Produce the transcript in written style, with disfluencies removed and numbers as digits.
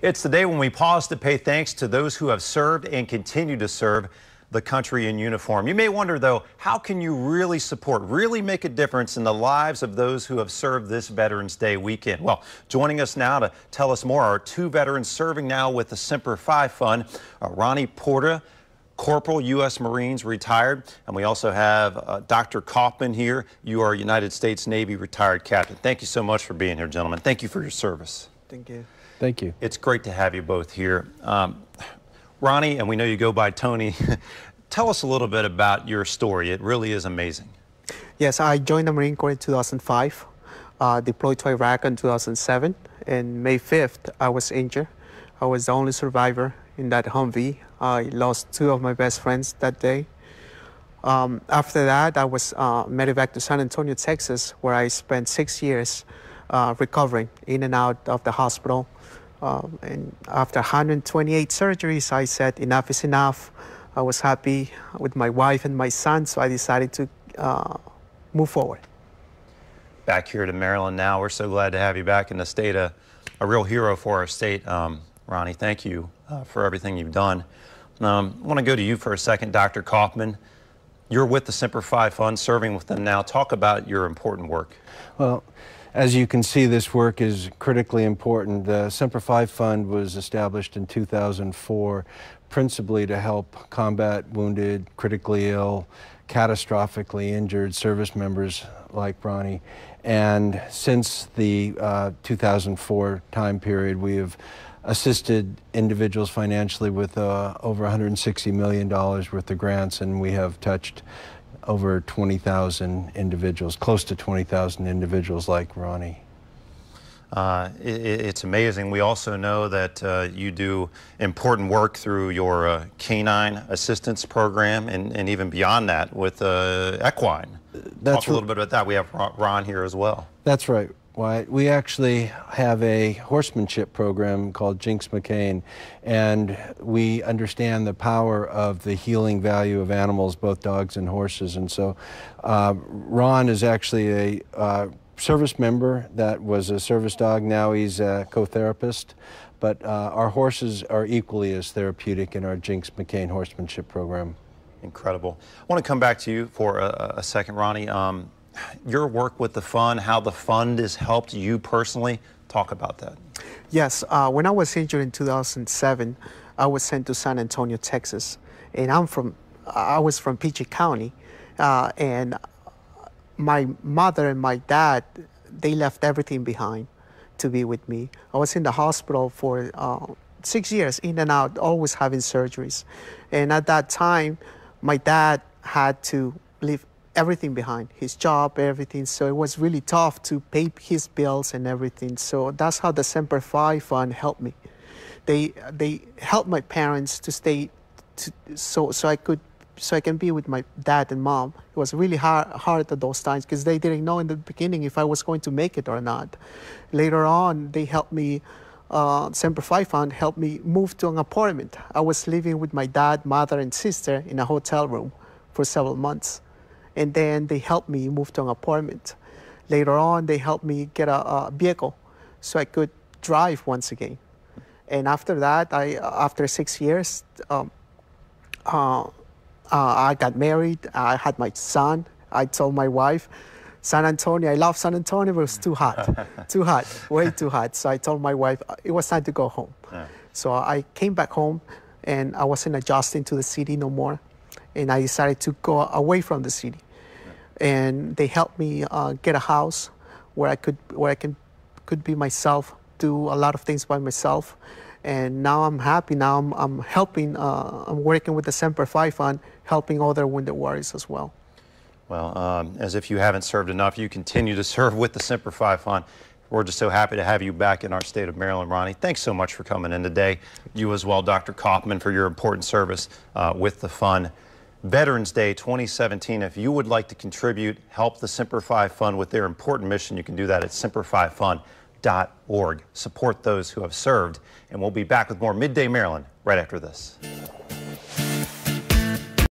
It's the day when we pause to pay thanks to those who have served and continue to serve the country in uniform. You may wonder, though, how can you really support, really make a difference in the lives of those who have served this Veterans Day weekend? Well, joining us now to tell us more are two veterans serving now with the Semper Fi Fund, Ronnie Porter, Corporal, U.S. Marines, retired, and we also have Dr. Kaufman here. You are a United States Navy retired captain. Thank you so much for being here, gentlemen. Thank you for your service. Thank you. Thank you. It's great to have you both here. Ronnie, and we know you go by Tony, tell us a little bit about your story. It really is amazing. Yes, I joined the Marine Corps in 2005, deployed to Iraq in 2007, and May 5th, I was injured. I was the only survivor in that Humvee. I lost two of my best friends that day. After that, I was medevac to San Antonio, Texas, where I spent 6 years recovering in and out of the hospital. And after 128 surgeries, I said enough is enough. I was happy with my wife and my son, so I decided to move forward. Back here to Maryland now. We're so glad to have you back in the state, a real hero for our state. Ronnie, thank you for everything you've done. I want to go to you for a second, Dr. Kaufman. You're with the Semper Fi Fund, serving with them now. Talk about your important work. Well, as you can see, this work is critically important. The Semper Fi Fund was established in 2004 principally to help combat wounded, critically ill, catastrophically injured service members like Ronnie. And since the 2004 time period, we have assisted individuals financially with over $160 million worth of grants, and we have touched over 20,000 individuals, close to 20,000 individuals like Ronnie. It's amazing. We also know that you do important work through your canine assistance program and even beyond that with equine. Talk a little bit about that. We have Ron here as well. That's right. Why, we actually have a horsemanship program called Jinx McCain, and we understand the power of the healing value of animals, both dogs and horses. And so Ron is actually a service member that was a service dog. Now he's a co-therapist. But our horses are equally as therapeutic in our Jinx McCain horsemanship program. Incredible. I want to come back to you for a second, Ronnie. Your work with the fund, how the fund has helped you personally. Talk about that. Yes, when I was injured in 2007, I was sent to San Antonio, Texas, and I was from PG County, and my mother and my dad, they left everything behind to be with me. I was in the hospital for 6 years, in and out, always having surgeries, and at that time, my dad had to leave everything behind, his job, everything. So it was really tough to pay his bills and everything. So that's how the Semper Fi Fund helped me. They helped my parents to stay, so I can be with my dad and mom. It was really hard at those times because they didn't know in the beginning if I was going to make it or not. Later on, they helped me. Semper Fi Fund helped me move to an apartment. I was living with my dad, mother, and sister in a hotel room for several months. And then they helped me move to an apartment. Later on, they helped me get a vehicle so I could drive once again. And after that, after 6 years, I got married. I had my son. I told my wife, San Antonio, I love San Antonio, but it was too hot, too hot, way too hot. So I told my wife it was time to go home. Yeah. So I came back home, and I wasn't adjusting to the city no more. And I decided to go away from the city. And they helped me get a house where I could be myself, do a lot of things by myself. And now I'm happy. Now I'm helping. I'm working with the Semper Fi Fund, helping other wounded warriors as well. Well, as if you haven't served enough, you continue to serve with the Semper Fi Fund. We're just so happy to have you back in our state of Maryland, Ronnie. Thanks so much for coming in today. You as well, Dr. Kaufman, for your important service with the fund. Veterans Day 2017, if you would like to contribute, help the Semper Fi Fund with their important mission, you can do that at semperfifund.org. Support those who have served, and we'll be back with more Midday Maryland right after this.